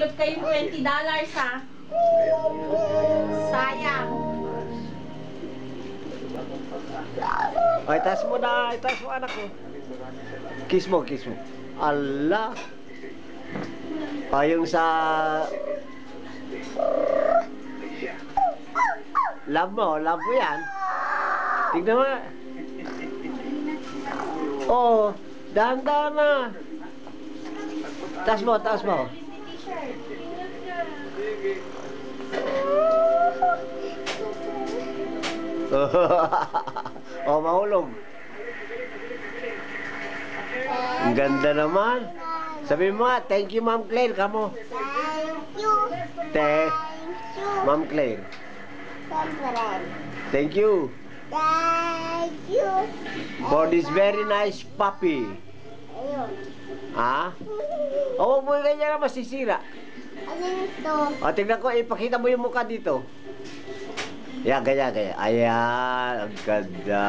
Kulot kayong $20 ha. Sayang. Ay, taas mo na. Itaas mo, anak ko. Kiss mo, kiss mo. Allah. Yung sa... love mo yan. Tignan mo. Oh, dahan-dahan na. Taas mo, taas mo. Oh, mahulog. Ang ganda naman. Sabi mo nga, thank you, Ma'am Claire. Kamo. Thank you. Thank you. Ma'am Claire. Thank you. Thank you. For this very nice puppy. Ayun. Ha? O, huwag mo ganyan na masisira. Ano ito? O, tignan ko, ipakita mo yung mukha dito. Yan, ganyan, ganyan. Ayan, ang ganda.